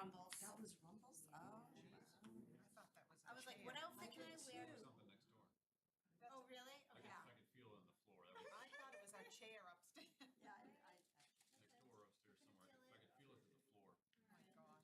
Rumbles. That was Rumbles? Oh. I thought that was a I was like, chair. what outfit can I wear? Something next door. Oh, really? I Okay. could feel it on the floor. That was I thought it was our chair upstairs. Yeah, next door upstairs somewhere. I could feel it to the floor. Oh my gosh.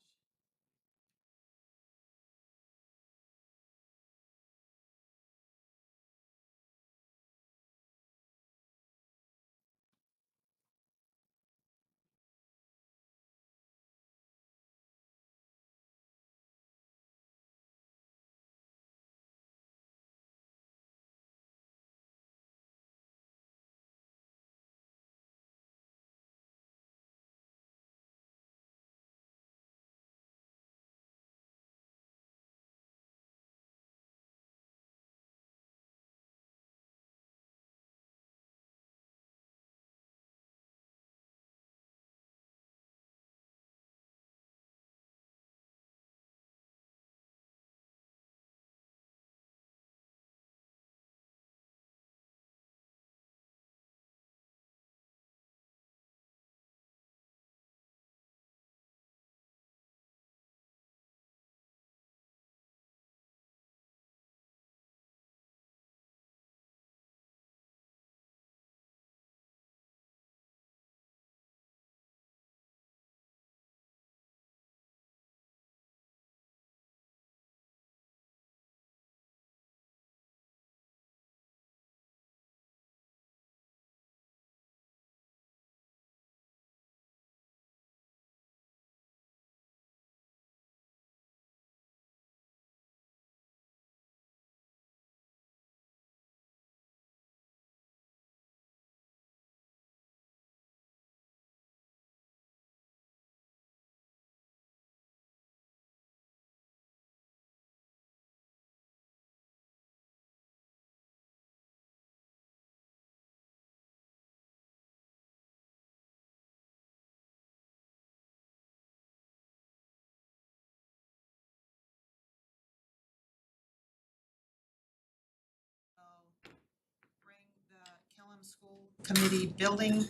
So bring the Killam School Committee Building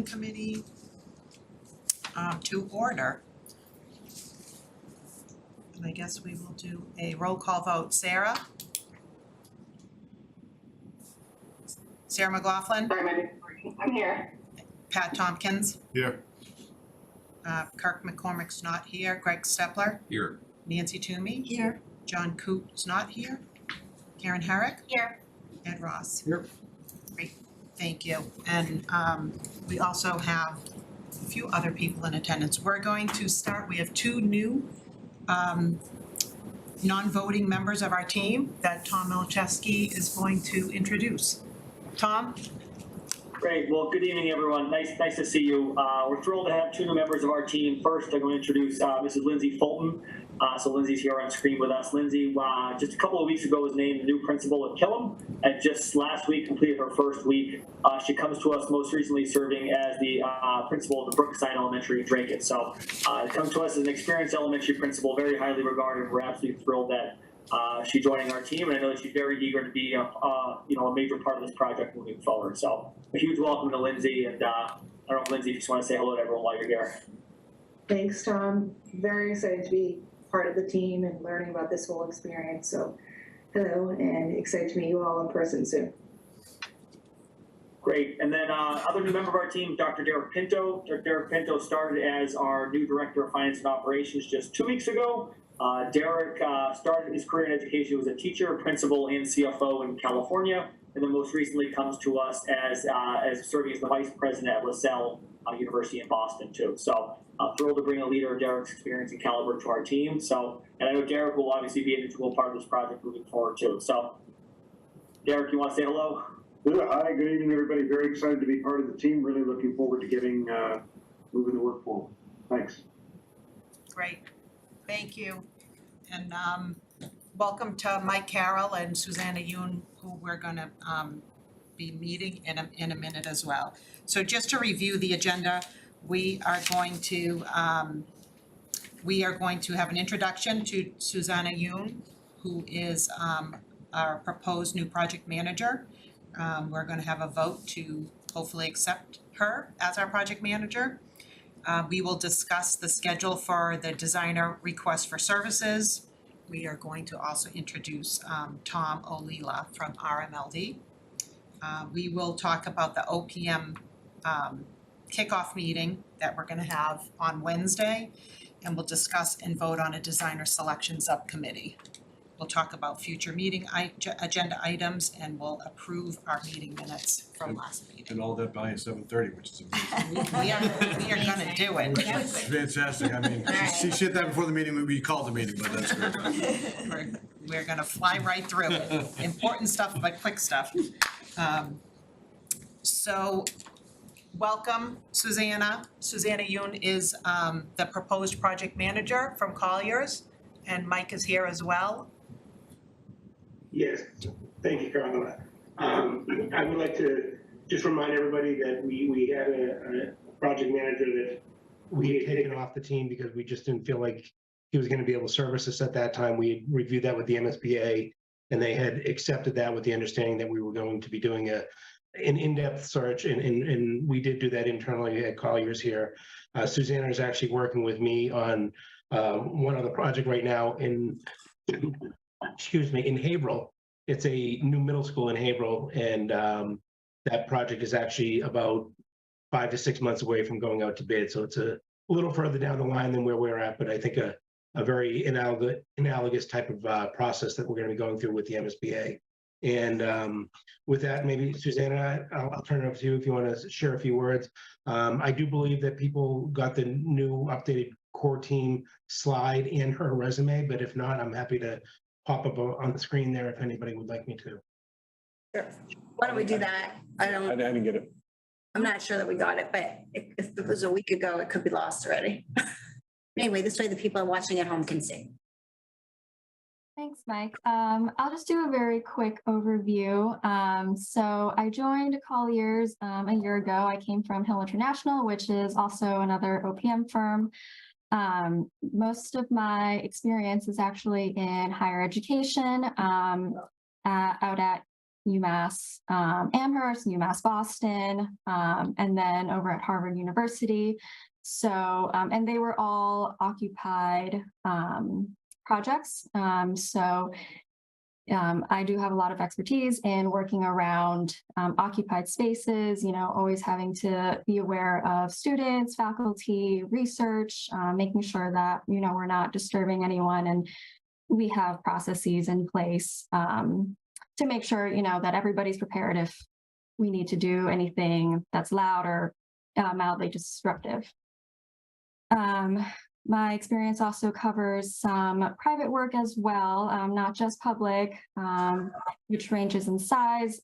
Committee to order. And I guess we will do a roll call vote. Sarah? Sarah McLaughlin? I'm here. Pat Tompkins? Here. Kirk McCormick's not here. Greg Stepler? Here. Nancy Toomey? Here. John Coop's not here. Karen Herrick? Here. Ed Ross? Here. Great, thank you. And we also have a few other people in attendance. We're going to start, we have two new non-voting members of our team that Tom Milczewski is going to introduce. Tom? Great. Well, good evening, everyone. Nice to see you. We're thrilled to have two new members of our team. First, I'm going to introduce Mrs. Lindsay Fulton. So Lindsay's here on screen with us. Lindsay, just a couple of weeks ago, was named the new principal at Killam, and just last week completed her first week. She comes to us most recently serving as the principal of the Brookside Elementary in Dracut. So comes to us as an experienced elementary principal, very highly regarded. We're absolutely thrilled that she's joining our team, and I know that she's very eager to be a major part of this project moving forward. So a huge welcome to Lindsay, and I don't know, Lindsay, if you just want to say hello to everyone while you're here. Thanks, Tom. Very excited to be part of the team and learning about this whole experience. So hello, and excited to meet you all in person soon. Great. And then other new member of our team, Dr. Derek Pinto. Dr. Derek Pinto started as our new Director of Finance and Operations just 2 weeks ago. Derek started his career in education. He was a teacher, principal, and CFO in California, and then most recently comes to us as serving as the Vice President at LaSalle University in Boston too. So thrilled to bring a leader of Derek's experience and caliber to our team. So, and I know Derek will obviously be an integral part of this project moving forward too. So, Derek, you want to say hello? Yeah, hi, good evening, everybody. Very excited to be part of the team. Really looking forward to getting moving the work forward. Thanks. Great, thank you. And welcome to Mike Carroll and Susanna Yoon, who we're gonna be meeting in a minute as well. So just to review the agenda, we are going to have an introduction to Susanna Yoon, who is our proposed new project manager. We're gonna have a vote to hopefully accept her as our project manager. We will discuss the schedule for the designer request for services. We are going to also introduce Tom Olila from RMLD. We will talk about the OPM kickoff meeting that we're gonna have on Wednesday, and we'll discuss and vote on a designer selection subcommittee. We'll talk about future meeting agenda items, and we'll approve our meeting minutes from last meeting. And all that by 7:30, which is amazing. We are gonna do it. It's fantastic. I mean, she said that before the meeting, we called the meeting, but that's great. We're gonna fly right through it. Important stuff, but quick stuff. So, welcome, Susanna. Susanna Yoon is the proposed project manager from Colliers, and Mike is here as well. Yes, thank you, Carla. I would like to just remind everybody that we had a project manager that we had taken off the team because we just didn't feel like he was going to be able to service us at that time. We reviewed that with the MSBA, and they had accepted that with the understanding that we were going to be doing an in-depth search, and we did do that internally at Colliers here. Susanna is actually working with me on one other project right now in Haverhill. It's a new middle school in Haverhill, and that project is actually about 5 to 6 months away from going out to bid. So it's a little further down the line than where we're at, but I think a very analogous type of process that we're going to be going through with the MSBA. And with that, maybe Susanna, I'll turn it over to you if you want to share a few words. I do believe that people got the new updated core team slide in her resume, but if not, I'm happy to pop up on the screen there if anybody would like me to. Sure. Why don't we do that? I didn't get it. I'm not sure that we got it, but if it was a week ago, it could be lost already. Anyway, this way the people watching at home can see. Thanks, Mike. I'll just do a very quick overview. So I joined Colliers a year ago. I came from Hill International, which is also another OPM firm. Most of my experience is actually in higher education, out at UMass Amherst, UMass Boston, and then over at Harvard University. So, and they were all occupied projects. So I do have a lot of expertise in working around occupied spaces, you know, always having to be aware of students, faculty, research, making sure that, you know, we're not disturbing anyone, and we have processes in place to make sure, you know, that everybody's prepared if we need to do anything that's loud or mildly disruptive. My experience also covers some private work as well, not just public, which ranges in size.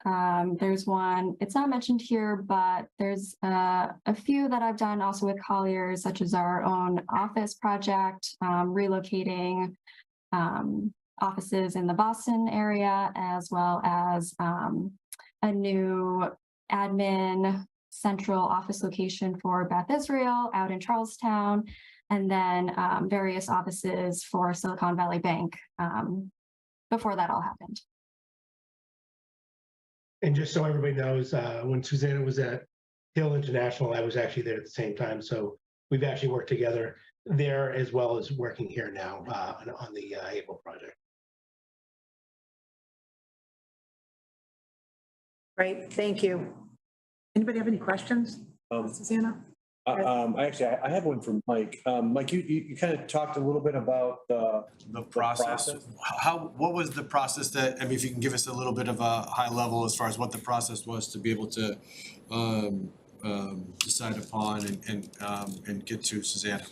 There's one, it's not mentioned here, but there's a few that I've done also with Colliers, such as our own office project, relocating offices in the Boston area, as well as a new admin central office location for Beth Israel out in Charlestown, and then various offices for Silicon Valley Bank before that all happened. And just so everybody knows, when Susanna was at Hill International, I was actually there at the same time. So we've actually worked together there as well as working here now on the April project. Great, thank you. Anybody have any questions, Susanna? I have one for Mike. Mike, you kind of talked a little bit about The process. What was the process that, I mean, if you can give us a little bit of a high level as far as what the process was to be able to decide upon and get to Susanna?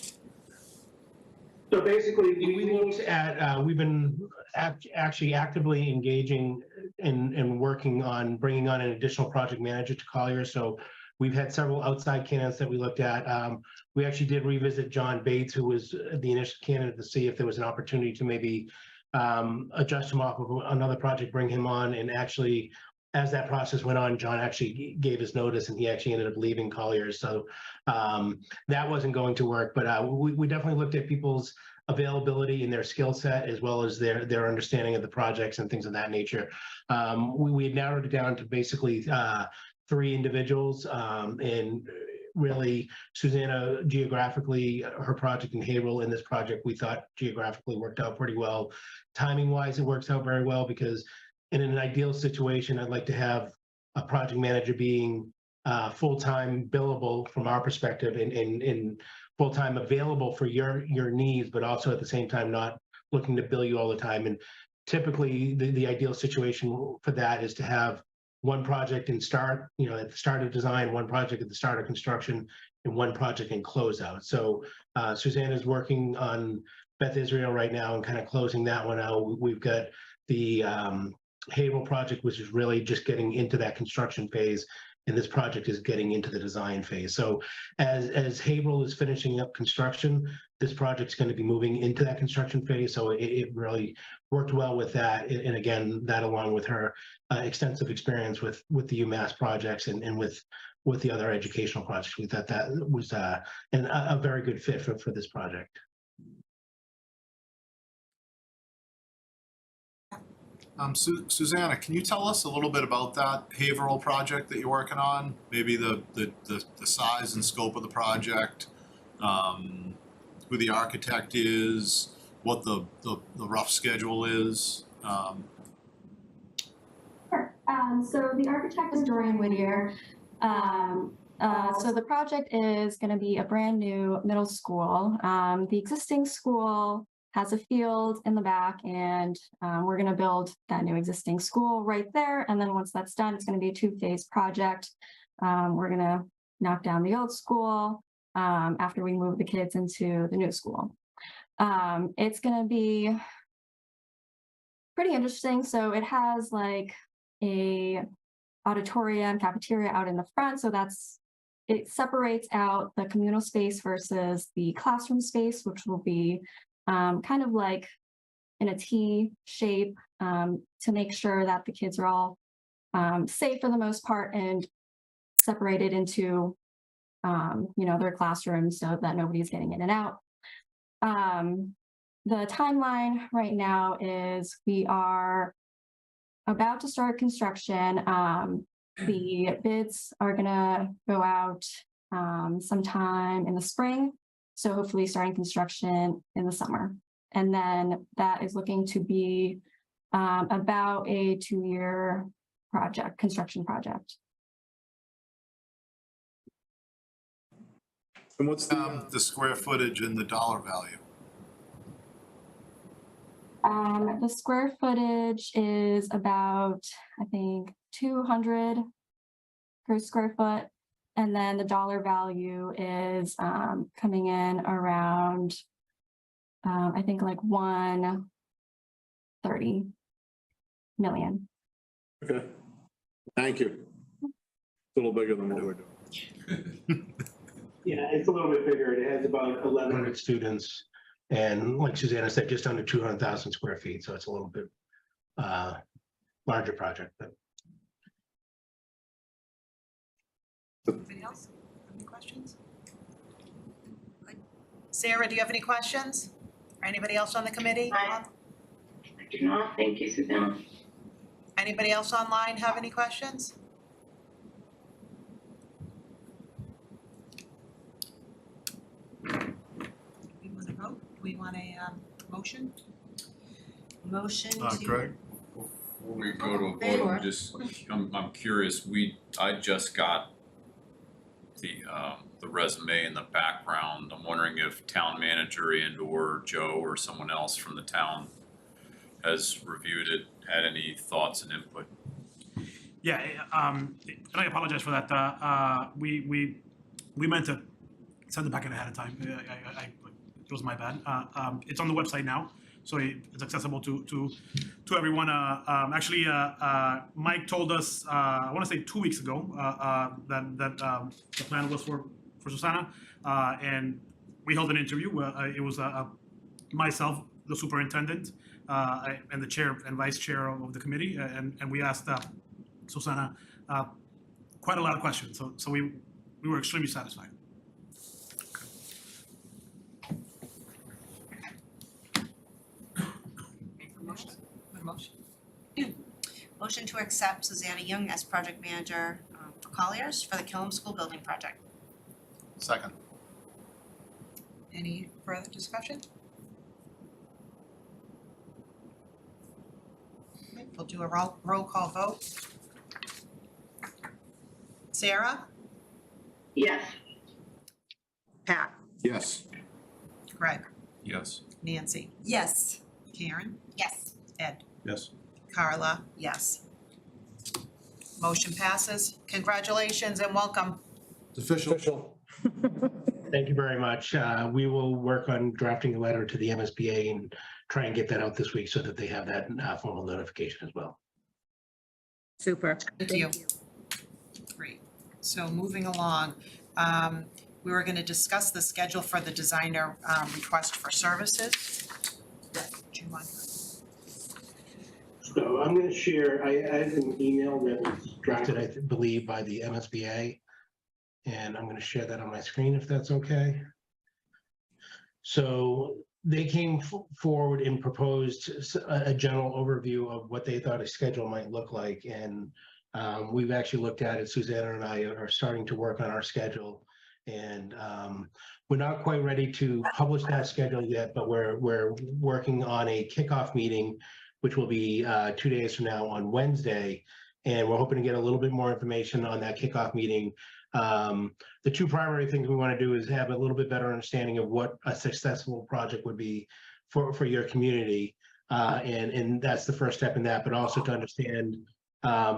So basically, we looked at, we've been actually actively engaging and working on bringing on an additional project manager to Colliers. So we've had several outside candidates that we looked at. We actually did revisit John Bates, who was the initial candidate, to see if there was an opportunity to maybe adjust him off of another project, bring him on. And actually, as that process went on, John actually gave his notice and he actually ended up leaving Colliers. So that wasn't going to work, but we definitely looked at people's availability and their skill set, as well as their understanding of the projects and things of that nature. We had narrowed it down to basically 3 individuals, and really, Susanna, geographically, her project in Haverhill and this project, we thought geographically worked out pretty well. Timing wise, it works out very well because in an ideal situation, I'd like to have a project manager being full-time billable from our perspective and full-time available for your needs, but also at the same time not looking to bill you all the time. And typically the ideal situation for that is to have one project and start, at the start of design, one project at the start of construction, and one project in closeout. So Susanna's working on Beth Israel right now and kind of closing that one out. We've got the Haverhill project, which is really just getting into that construction phase. And this project is getting into the design phase. So as Haverhill is finishing up construction, this project's going to be moving into that construction phase. So it really worked well with that. And again, that along with her extensive experience with the UMass projects and with the other educational projects, we thought that was a very good fit for this project. Susanna, can you tell us a little bit about that Haverhill project that you're working on? Maybe the size and scope of the project, who the architect is, what the rough schedule is? Sure. So the architect is Dorian Whittier. So the project is going to be a brand new middle school. The existing school has a field in the back, and we're going to build that new existing school right there. And then once that's done, it's going to be a two-phase project. We're going to knock down the old school after we move the kids into the new school. It's going to be pretty interesting. So it has like a auditorium, cafeteria out in the front. So it separates out the communal space versus the classroom space, which will be kind of like in a T shape to make sure that the kids are all safe for the most part and separated into, their classrooms so that nobody's getting in and out. The timeline right now is we are about to start construction. The bids are gonna go out sometime in the spring. So hopefully starting construction in the summer. And then that is looking to be about a 2-year construction project. And what's the square footage and the dollar value? The square footage is about, I think, 200 per square foot. And then the dollar value is coming in around, I think like 130 million. Okay, thank you. It's a little bigger than what we're doing. Yeah, it's a little bit bigger. It has about 1,100 students. And like Susanna said, just under 200,000 square feet. So it's a little bit larger project. But Anybody else? Any questions? Sarah, do you have any questions? Or anybody else on the committee? I do not. Thank you, Susanna. Anybody else online have any questions? We want to vote? Do we want a motion? Motion to. Greg? Before we go to a vote, I'm curious, I just got the resume and the background. I'm wondering if town manager and or Joe or someone else from the town has reviewed it, had any thoughts and input. Yeah, and I apologize for that. We meant to send it back in ahead of time. It was my bad. It's on the website now, so it's accessible to everyone. Actually, Mike told us, I want to say 2 weeks ago, that the plan was for Susanna, and we held an interview. It was myself, the superintendent, and the chair and vice chair of the committee, and we asked Susanna quite a lot of questions. So we were extremely satisfied. Motion to accept Susanna Young as project manager for Colliers for the Killam School Building Project. Second. Any further discussion? Okay, we'll do a roll call vote. Sarah? Yes. Pat? Yes. Greg? Yes. Nancy? Yes. Karen? Yes. Ed? Yes. Carla? Yes. Motion passes. Congratulations and welcome. It's official. Official. Thank you very much. We will work on drafting a letter to the MSBA and try and get that out this week so that they have that formal notification as well. Super. Thank you. Great. So moving along, we were going to discuss the schedule for the designer request for services. Do you want? So I'm going to share, I have an email that was drafted, I believe, by the MSBA. And I'm going to share that on my screen if that's okay. So they came forward and proposed a general overview of what they thought a schedule might look like. And we've actually looked at it. Susanna and I are starting to work on our schedule. And we're not quite ready to publish that schedule yet, but we're working on a kickoff meeting, which will be 2 days from now on Wednesday. And we're hoping to get a little bit more information on that kickoff meeting. The two primary things we want to do is have a little bit better understanding of what a successful project would be for your community. And that's the first step in that, but also to understand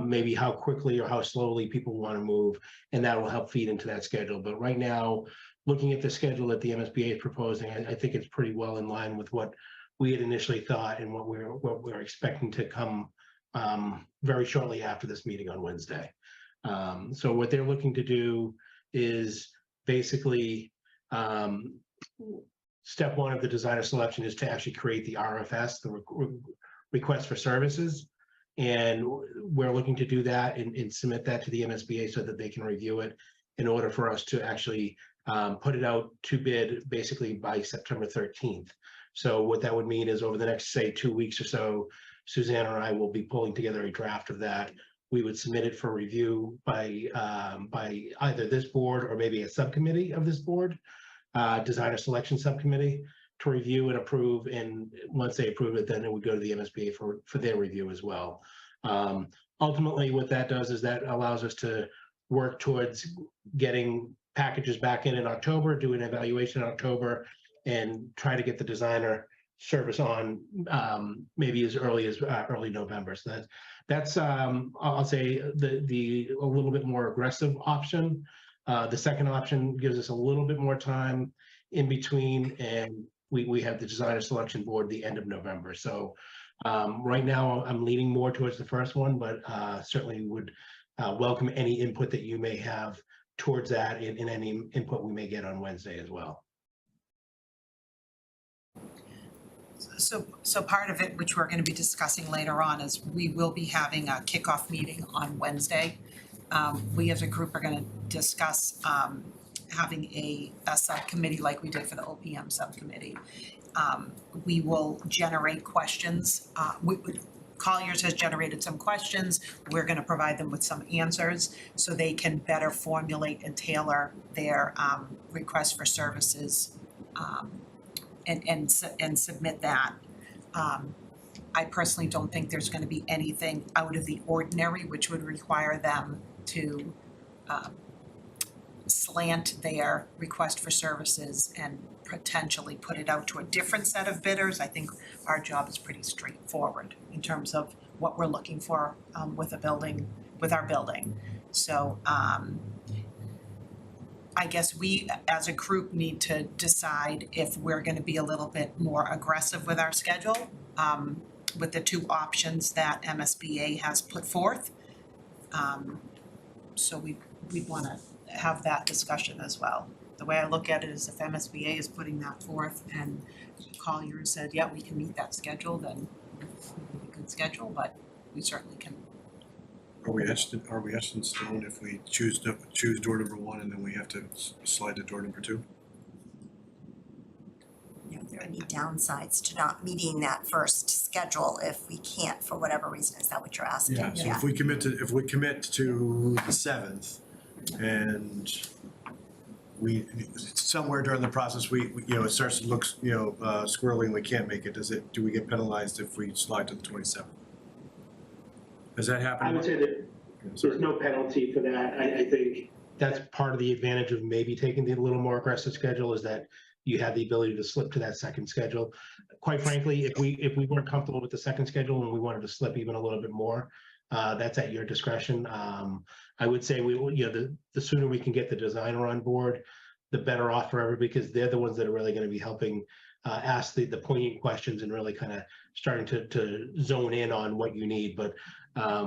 maybe how quickly or how slowly people want to move, and that will help feed into that schedule. But right now, looking at the schedule that the MSBA is proposing, I think it's pretty well in line with what we had initially thought and what we're expecting to come very shortly after this meeting on Wednesday. So what they're looking to do is basically step one of the designer selection is to actually create the RFS, the request for services. And we're looking to do that and submit that to the MSBA so that they can review it in order for us to actually put it out to bid basically by September 13th. So what that would mean is over the next, say, 2 weeks or so, Susanna and I will be pulling together a draft of that. We would submit it for review by either this board or maybe a subcommittee of this board, designer selection subcommittee, to review and approve. And once they approve it, then it would go to the MSBA for their review as well. Ultimately, what that does is that allows us to work towards getting packages back in October, do an evaluation in October, and try to get the designer service on maybe as early as early November. So that's I'll say the a little bit more aggressive option. The second option gives us a little bit more time in between, and we have the designer selection board the end of November. So right now I'm leaning more towards the first one, but certainly would welcome any input that you may have towards that and any input we may get on Wednesday as well. So part of it, which we're going to be discussing later on, is we will be having a kickoff meeting on Wednesday. We as a group are going to discuss having a subcommittee like we did for the OPM subcommittee. We will generate questions. Colliers has generated some questions. We're going to provide them with some answers so they can better formulate and tailor their request for services and submit that. I personally don't think there's going to be anything out of the ordinary which would require them to slant their request for services and potentially put it out to a different set of bidders. I think our job is pretty straightforward in terms of what we're looking for with a building, with our building. So I guess we as a group need to decide if we're going to be a little bit more aggressive with our schedule with the two options that MSBA has put forth. So we'd want to have that discussion as well. The way I look at it is if MSBA is putting that forth and Colliers said, yeah, we can meet that schedule, then we could schedule, but we certainly can. Are we etched in stone if we choose door number one and then we have to slide to door number two? You know, there are any downsides to not meeting that first schedule if we can't for whatever reason. Is that what you're asking? Yeah, so if we commit to the 7th and somewhere during the process, it starts to look, squirrely and we can't make it, do we get penalized if we slide to the 27th? Has that happened? I would say that there's no penalty for that. I think that's part of the advantage of maybe taking the little more aggressive schedule, is that you have the ability to slip to that second schedule. Quite frankly, if we weren't comfortable with the second schedule and we wanted to slip even a little bit more, that's at your discretion. I would say the sooner we can get the designer on board, the better off for everybody, because they're the ones that are really going to be helping ask the poignant questions and really kind of starting to zone in on what you need. But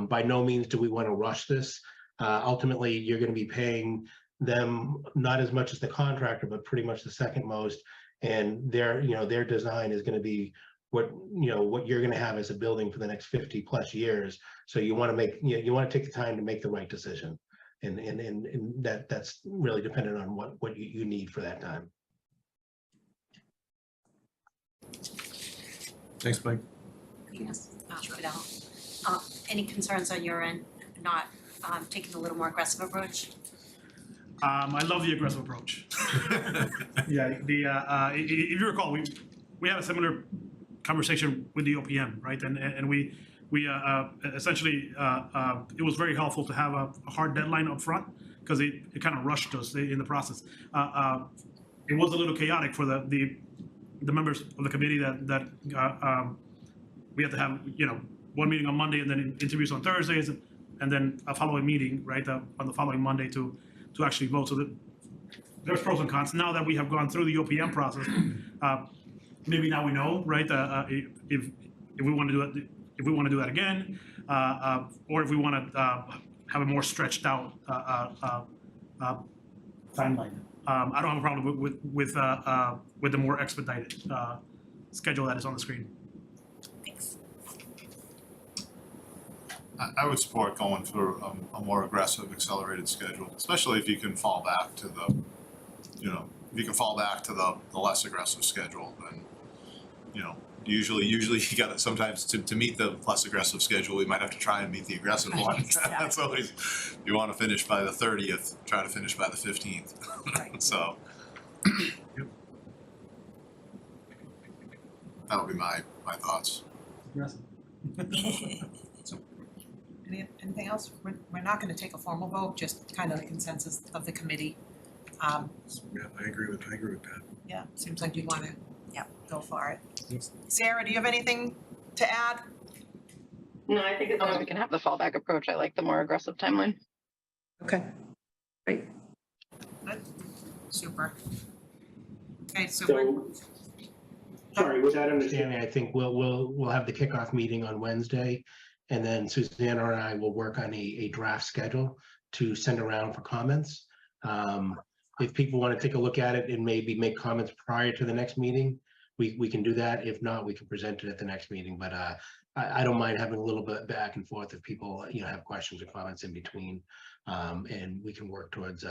by no means do we want to rush this. Ultimately, you're going to be paying them not as much as the contractor, but pretty much the second most. And their design is going to be what you're going to have as a building for the next 50 plus years. So you want to take the time to make the right decision, and that's really dependent on what you need for that time. Thanks, Mike. Yes, Fidel. Any concerns on your end, not taking a little more aggressive approach? I love the aggressive approach. Yeah, if you recall, we had a similar conversation with the OPM, right? And we essentially, it was very helpful to have a hard deadline up front, because it kind of rushed us in the process. It was a little chaotic for the members of the committee that we had to have, one meeting on Monday and then interviews on Thursdays, and then a following meeting, right, on the following Monday to actually vote. So there's pros and cons. Now that we have gone through the OPM process, maybe now we know, right, if we want to do it, if we want to do that again, or if we want to have a more stretched out timeline. I don't have a problem with the more expedited schedule that is on the screen. Thanks. I would support going for a more aggressive, accelerated schedule, especially if you can fall back to the less aggressive schedule. And usually you got to sometimes to meet the less aggressive schedule, we might have to try and meet the aggressive one. Exactly. That's always, you want to finish by the 30th, try to finish by the 15th. Right. So that would be my thoughts. Anything else? We're not going to take a formal vote, just kind of the consensus of the committee. Yeah, I agree with that. Yeah, seems like you want to, go for it. Yes. Sarah, do you have anything to add? No, I think as long as we can have the fallback approach, I like the more aggressive timeline. Okay, great. Good. Super. Okay, so Sorry, with that understanding, I think we'll have the kickoff meeting on Wednesday, and then Susanna and I will work on a draft schedule to send around for comments. If people want to take a look at it and maybe make comments prior to the next meeting, we can do that. If not, we can present it at the next meeting. But I don't mind having a little bit back and forth if people have questions or comments in between, and we can work towards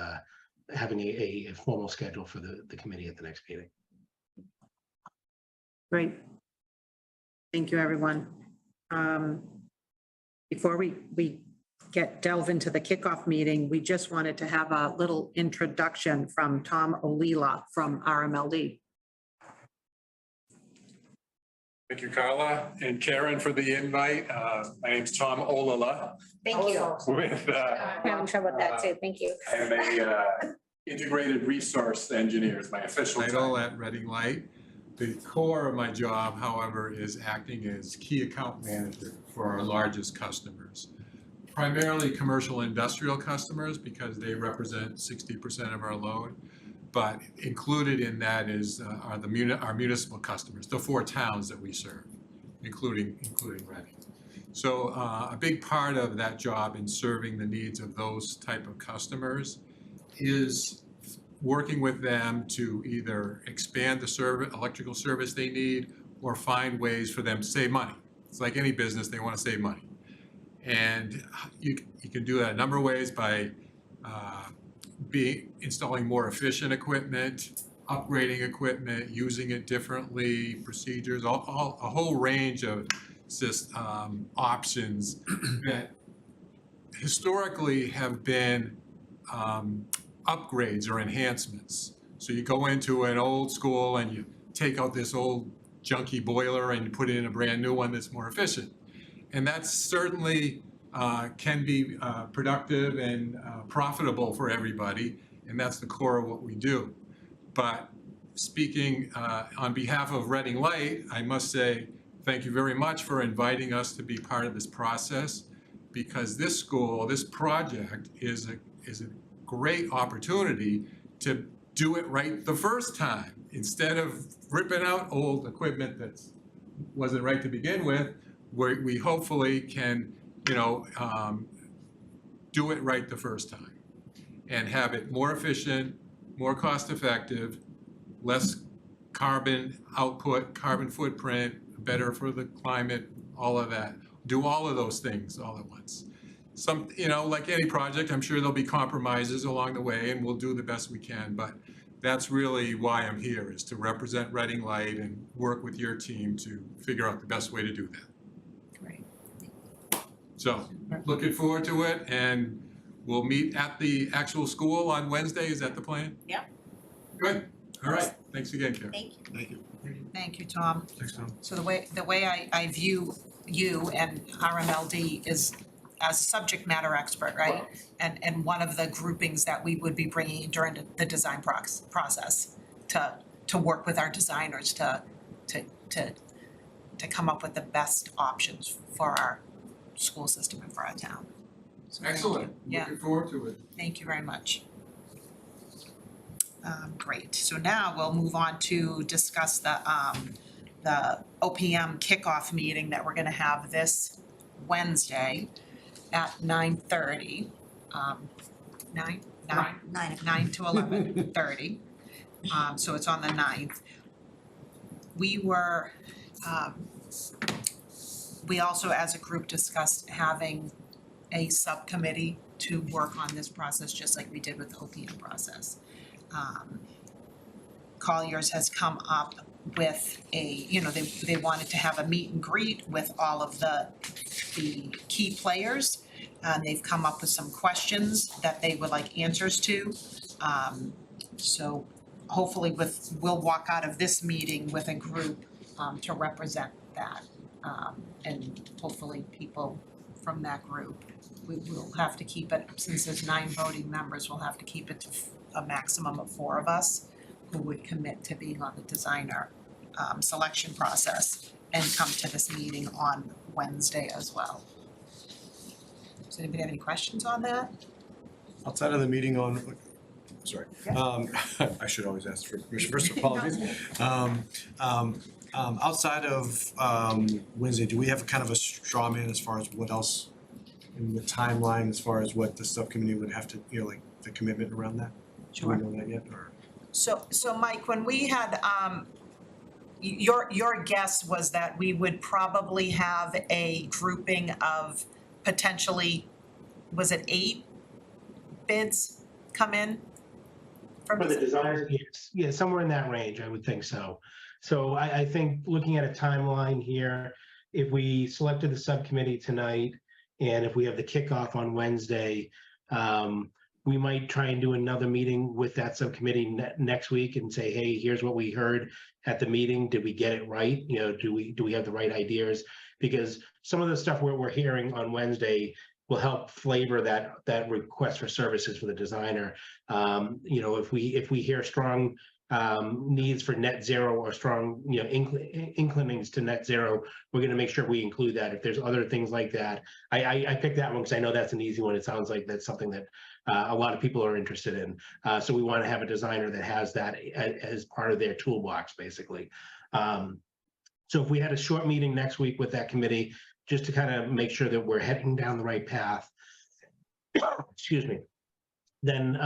having a formal schedule for the committee at the next meeting. Great. Thank you, everyone. Before we delve into the kickoff meeting, we just wanted to have a little introduction from Tom Olila from RMLD. Thank you, Carla and Karen, for the invite. My name's Tom Olila. Thank you. With I'm sure about that too. Thank you. I'm a integrated resource engineer is my official title at Reading Light. The core of my job, however, is acting as key account manager for our largest customers. Primarily commercial industrial customers, because they represent 60% of our load. But included in that is our municipal customers, the 4 towns that we serve, including Reading. So a big part of that job in serving the needs of those type of customers is working with them to either expand the electrical service they need, or find ways for them to save money. It's like any business, they want to save money. And you can do that a number of ways by installing more efficient equipment, upgrading equipment, using it differently, procedures, a whole range of options that historically have been upgrades or enhancements. So you go into an old school and you take out this old junky boiler and you put in a brand new one that's more efficient. And that certainly can be productive and profitable for everybody, and that's the core of what we do. But speaking on behalf of Reading Light, I must say thank you very much for inviting us to be part of this process, because this school, this project is a great opportunity to do it right the first time. Instead of ripping out old equipment that wasn't right to begin with, we hopefully can, do it right the first time and have it more efficient, more cost effective, less carbon output, carbon footprint, better for the climate, all of that. Do all of those things all at once. Some, like any project, I'm sure there'll be compromises along the way, and we'll do the best we can, but that's really why I'm here, is to represent Reading Light and work with your team to figure out the best way to do that. Great. So, looking forward to it, and we'll meet at the actual school on Wednesday. Is that the plan? Yeah. Good. All right. Thanks again, Karen. Thank you. Thank you. Thank you, Tom. Thanks, Tom. So the way I view you and RMLD is as subject matter expert, right? And one of the groupings that we would be bringing in during the design process to work with our designers to come up with the best options for our school system and for our town. So thank you. Excellent. Yeah. Looking forward to it. Thank you very much. Great, so now we'll move on to discuss the OPM kickoff meeting that we're gonna have this Wednesday at 9:30. 9 to 11:30. So it's on the 9th. We were, we also as a group discussed having a subcommittee to work on this process, just like we did with the OPM process. Colliers has come up with they wanted to have a meet and greet with all of the key players. They've come up with some questions that they would like answers to. So hopefully we'll walk out of this meeting with a group to represent that. And hopefully people from that group, we will have to keep it, since there's 9 voting members, we'll have to keep it to a maximum of 4 of us who would commit to being on the designer selection process and come to this meeting on Wednesday as well. Does anybody have any questions on that? Outside of the meeting on, sorry, I should always ask for permission first, apologies. Outside of Wednesday, do we have kind of a straw man as far as what else in the timeline, as far as what the subcommittee would have to, like the commitment around that? Sure. Do we know that yet, or? So Mike, when we had, your guess was that we would probably have a grouping of potentially, was it 8 bids come in? For the designers, yes, yeah, somewhere in that range, I would think so. So I think looking at a timeline here, if we selected the subcommittee tonight, and if we have the kickoff on Wednesday, we might try and do another meeting with that subcommittee next week and say, hey, here's what we heard at the meeting. Did we get it right? Do we have the right ideas? Because some of the stuff we're hearing on Wednesday will help flavor that request for services for the designer. If we hear strong needs for net zero or strong inclinings to net zero, we're going to make sure we include that. If there's other things like that, I picked that one because I know that's an easy one. It sounds like that's something that a lot of people are interested in. So we want to have a designer that has that as part of their toolbox, basically. So if we had a short meeting next week with that committee, just to kind of make sure that we're heading down the right path, excuse me, then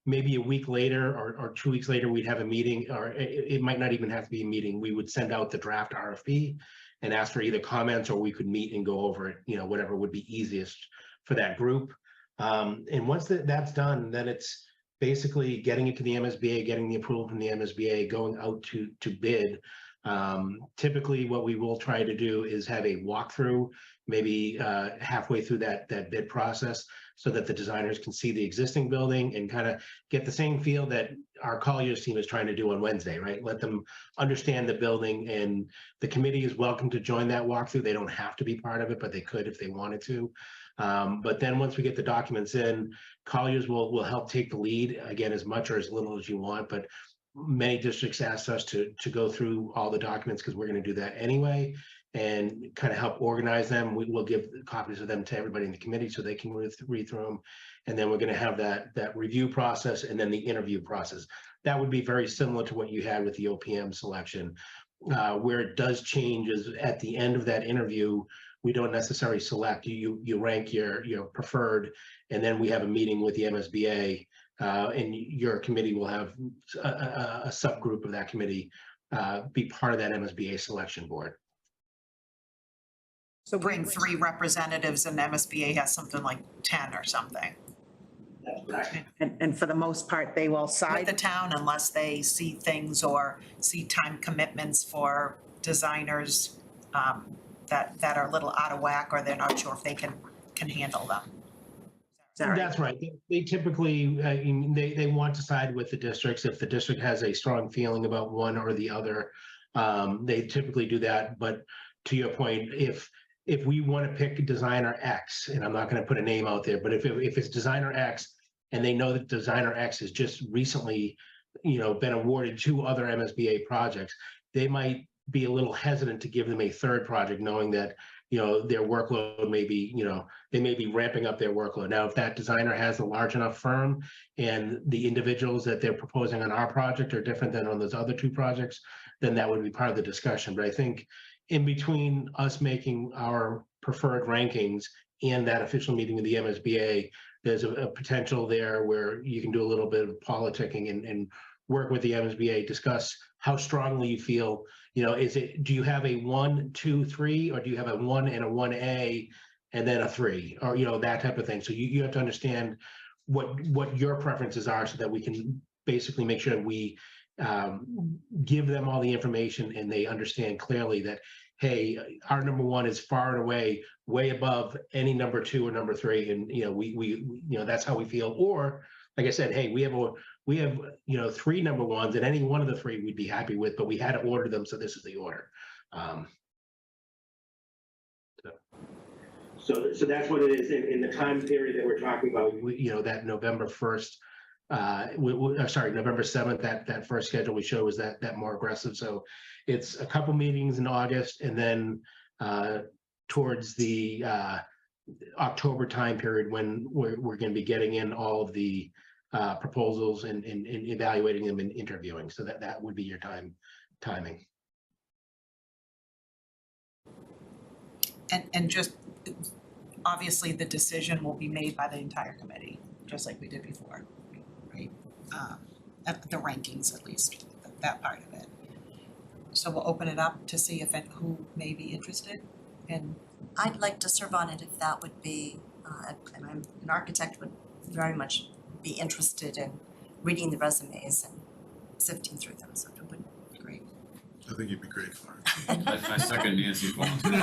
maybe a week later or 2 weeks later, we'd have a meeting, or it might not even have to be a meeting. We would send out the draft RFP and ask for either comments, or we could meet and go over it, whatever would be easiest for that group. And once that's done, then it's basically getting it to the MSBA, getting the approval from the MSBA, going out to bid. Typically, what we will try to do is have a walkthrough, maybe halfway through that bid process, so that the designers can see the existing building and kind of get the same feel that our Colliers team is trying to do on Wednesday, right? Let them understand the building, and the committee is welcome to join that walkthrough. They don't have to be part of it, but they could if they wanted to. But then once we get the documents in, Colliers will help take the lead, again, as much or as little as you want, but many districts asked us to go through all the documents because we're going to do that anyway, and kind of help organize them. We will give copies of them to everybody in the committee so they can read through them. And then we're going to have that review process and then the interview process. That would be very similar to what you had with the OPM selection. Where it does change is at the end of that interview, we don't necessarily select. You rank your preferred, and then we have a meeting with the MSBA, and your committee will have a subgroup of that committee be part of that MSBA selection board. So bring 3 representatives and MSBA has something like 10 or something. And for the most part, they will With side. the town unless they see things or see time commitments for designers that are a little out of whack, or they're not sure if they can handle them. That's right. They typically, they want to side with the districts. If the district has a strong feeling about one or the other, they typically do that. But to your point, if we want to pick designer X, and I'm not going to put a name out there, but if it's designer X and they know that designer X has just recently, been awarded 2 other MSBA projects, they might be a little hesitant to give them a 3rd project, knowing that, their workload may be, they may be ramping up their workload. Now, if that designer has a large enough firm and the individuals that they're proposing on our project are different than on those other 2 projects, then that would be part of the discussion. But I think in between us making our preferred rankings and that official meeting with the MSBA, there's a potential there where you can do a little bit of politicking and work with the MSBA, discuss how strongly you feel. Do you have a 1, 2, 3, or do you have a 1 and a 1A and then a 3, or that type of thing? So you have to understand what your preferences are, so that we can basically make sure we give them all the information and they understand clearly that, hey, our number 1 is far and away way above any number 2 or number 3, and we that's how we feel. Or like I said, hey, we have 3 number 1s, and any one of the 3 we'd be happy with, but we had to order them, so this is the order. So that's what it is in the time period that we're talking about. That November 1st. November 7th, that first schedule we showed was that more aggressive. So it's a couple meetings in August, and then towards the October time period when we're going to be getting in all of the proposals and evaluating them and interviewing. So that would be your timing. And just, obviously, the decision will be made by the entire committee, just like we did before, right? The rankings, at least, that part of it. So we'll open it up to see who may be interested. And I'd like to serve on it if that would be, and I'm an architect, would very much be interested in reading the resumes and sifting through them, so it would be great. I think you'd be great for it. I second Nancy's volunteer.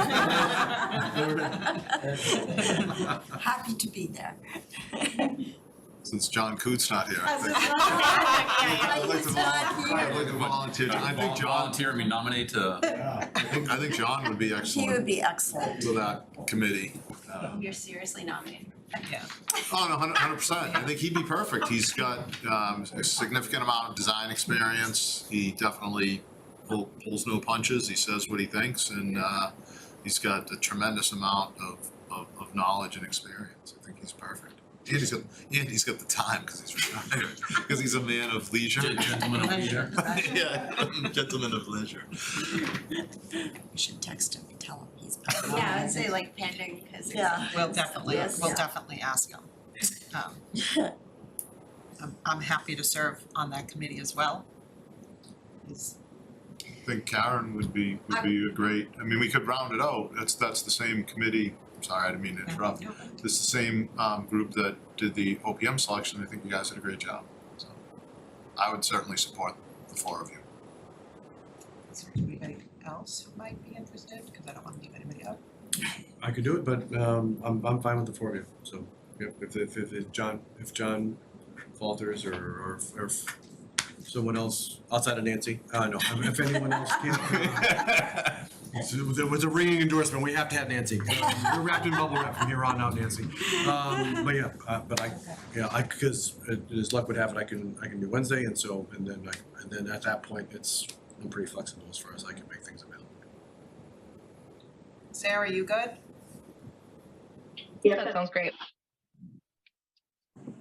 Happy to be there. Since John Coote's not here. I'd like to volunteer. I think John. Volunteer me, nominate to. I think John would be excellent. He would be excellent. For that committee. You're seriously nominated. yeah, Oh, no, 100%. I think he'd be perfect. He's got a significant amount of design experience. He definitely pulls no punches. He says what he thinks, and he's got a tremendous amount of knowledge and experience. I think he's perfect. And he's got the time because he's retired, because he's a man of leisure. Gentleman of leisure. Yeah, gentleman of leisure. You should text him and tell him he's. Yeah, I'd say like pending, because. Yeah. we'll definitely Yes. ask him. I'm happy to serve on that committee as well. I think Karen would be a great. I mean, we could round it out. That's the same committee. I'm sorry, I didn't mean to interrupt. This is the same group that did the OPM selection. I think you guys did a great job. So I would certainly support the 4 of you. Is there anybody else who might be interested? Because I don't want to leave anybody out. I could do it, but I'm fine with the four of you. So if John falters or if someone else outside of Nancy, no, if anyone else can. There was a ringing endorsement. We have to have Nancy. We're wrapped in bubble wrap from here on out, Nancy. But yeah, because as luck would have it, I can do Wednesday, and then at that point, I'm pretty flexible as far as I can make things available. Sarah, you good? Yeah, that sounds great.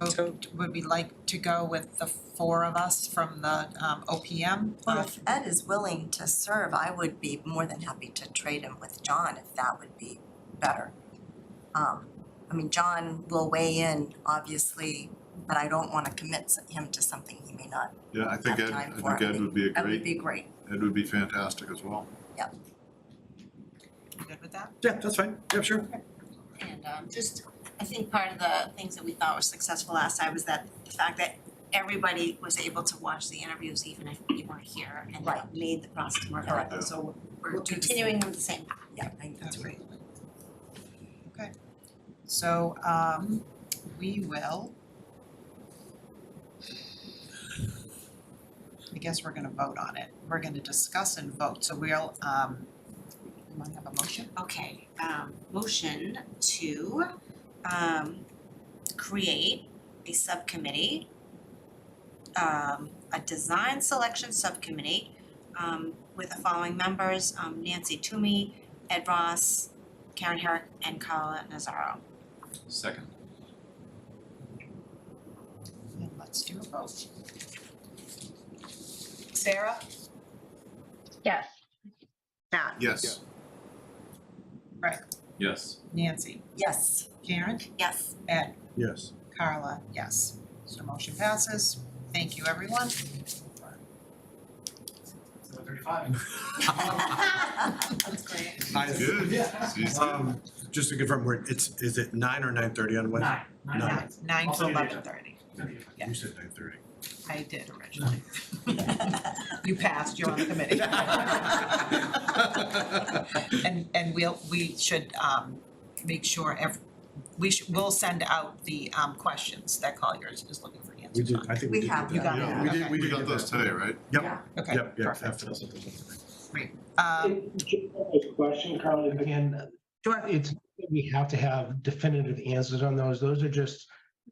So would we like to go with the four of us from the OPM? Well, if Ed is willing to serve, I would be more than happy to trade him with John if that would be better. I mean, John will weigh in, obviously, but I don't want to commit him to something he may not Yeah, I think have Ed, time I for. think Ed would be That would be great. Ed would be fantastic as well. Yeah. You good with that? Yeah, that's fine. Yeah, sure. And I think part of the things that we thought were successful last time was that the fact that everybody was able to watch the interviews even if you weren't here, and that made the process more effective. So we're continuing on the same path. Yeah, I think That's great. Okay, so we will. I guess we're gonna vote on it. We're gonna discuss and vote, so we'll, you wanna have a motion? Okay, motion to create a subcommittee, a design selection subcommittee with the following members, Nancy Toomey, Ed Ross, Karen Herrick, and Carla Nazaro. Second. And let's do a vote. Sarah? Yes. Pat? Yes. Right. Yes. Nancy? Yes. Karen? Yes. Ed? Yes. Carla? Yes. So motion passes. Thank you, everyone. 7:35. That's great. Good. Just to confirm, is it 9 or 9:30 on Wednesday? 9. 9 Also to the 11:30. Yeah. You said 9:30. I did originally. You passed, you're on the committee. And we should make sure we'll send out the questions that Colliers is looking for We answers did, on. I think We we did. have. get You got that. it. Yeah, Okay. We did got get those that. today, right? Yep, Okay, yep, perfect. after those. Great. Question, Carl, again, it's, we have to have definitive answers on those. Those are just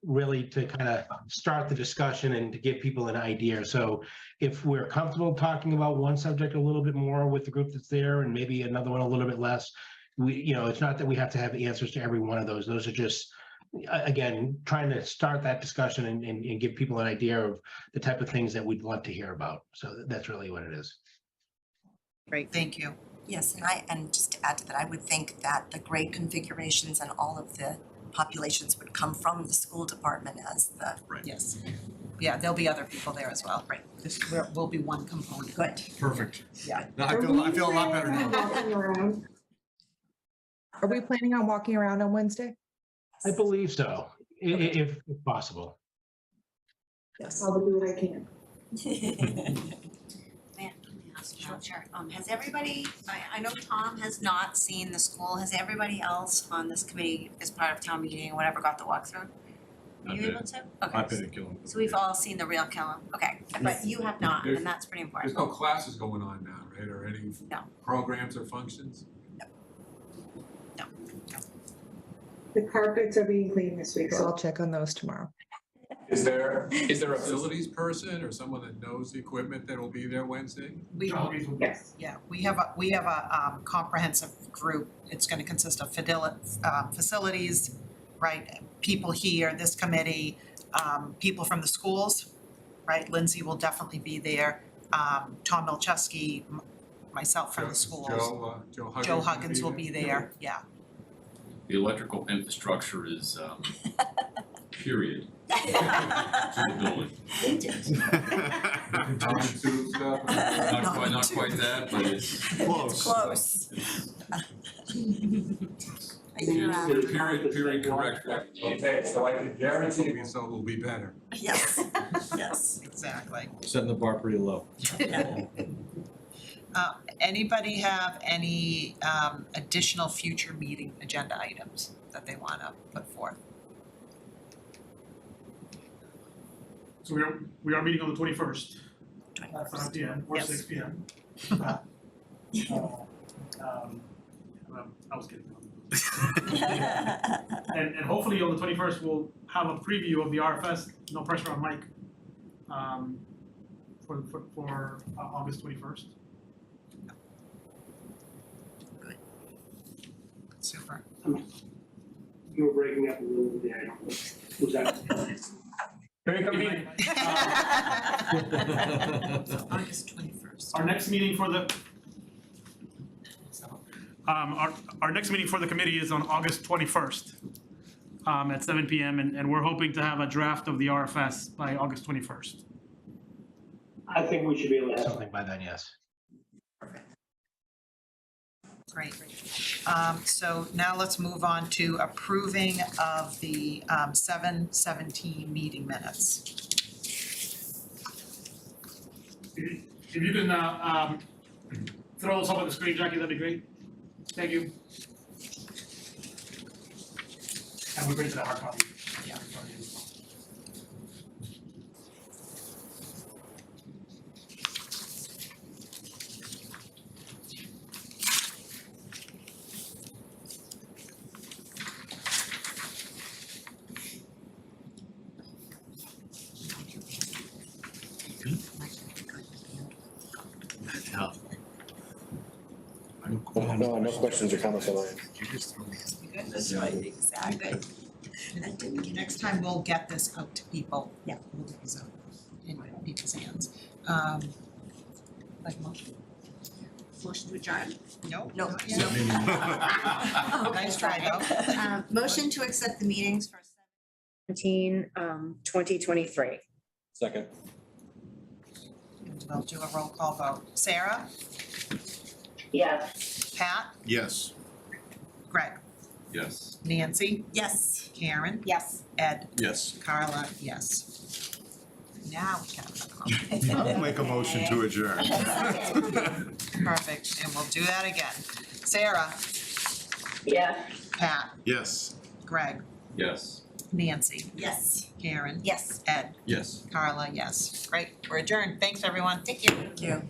really to kind of start the discussion and to give people an idea. So if we're comfortable talking about one subject a little bit more with the group that's there and maybe another one a little bit less, it's not that we have to have answers to every one of those. Those are just, again, trying to start that discussion and give people an idea of the type of things that we'd love to hear about. So that's really what it is. Great, thank you. Yes, and just to add to that, I would think that the grade configurations and all of the populations would come from the school department as the. Right. Yes. Yeah, there'll be other people there as well. Right. This will be one component. Good. Perfect. Yeah. Now I feel a lot better now. Are we planning on walking around on Wednesday? I believe so, if possible. Yes, I'll do what I can. Sure. Has everybody, I know Tom has not seen the school, has everybody else on this committee as part of town meeting or whatever got the walkthrough? Were you able to? I've Okay, been at Killam. so we've all seen the real Killam, okay, but you have not, and that's pretty There's important. no classes going on now, right, or any No. programs or functions? The carpets are being cleaned this week, So I'll check on those tomorrow. Is there a facilities person or someone that knows the equipment that will be there Wednesday? Yes. Yeah, we have a comprehensive group. It's gonna consist of facilities, right? People here, this committee, people from the schools, right? Lindsay will definitely be there. Tom Milcheski, myself from the schools. Joe Huggins will be there, yeah. The electrical infrastructure is period. To the building. Not quite that, but it's Close. Close. period correct. Okay, so I can guarantee you, so it will be better. Yes, yes. Exactly. Setting the bar pretty low. Anybody have any additional future meeting agenda items that they wanna put forth? So we are meeting on the 21st. 21st. 5 PM or Yes. 6 PM. I was kidding. And hopefully on the 21st, we'll have a preview of the RFS, no pressure on Mike, for August 21st. Super. You were breaking up a little bit there. I don't know. Was that? Very convenient. August 21st. Our next meeting for the our next meeting for the committee is on August 21st at 7 PM, and we're hoping to have a draft of the RFS by August 21st. I think we should be able to have something by then, yes. Great. So now let's move on to approving of the 7/17 meeting minutes. If you can throw those up on the screen, Jackie, that'd be great. Thank you. And we bring to the hard copy. Yeah. No questions or comments on mine. That's right, exactly. Next time we'll get this out to people. Yeah. We'll get this out in people's hands. Like motion? Motion to adjourn? Nope. No. not yet. Nice try though. Motion to accept the meetings for 2023. Second. And we'll do a roll call vote. Sarah? Yes. Pat? Yes. Greg? Yes. Nancy? Yes. Karen? Yes. Ed? Yes. Carla? Yes. Now we can. I'll make a motion to adjourn. Perfect, and we'll do that again. Sarah? Yes. Pat? Yes. Greg? Yes. Nancy? Yes. Karen? Yes. Ed? Yes. Carla? Yes. Great, we're adjourned. Thanks, everyone. Thank you. Thank you.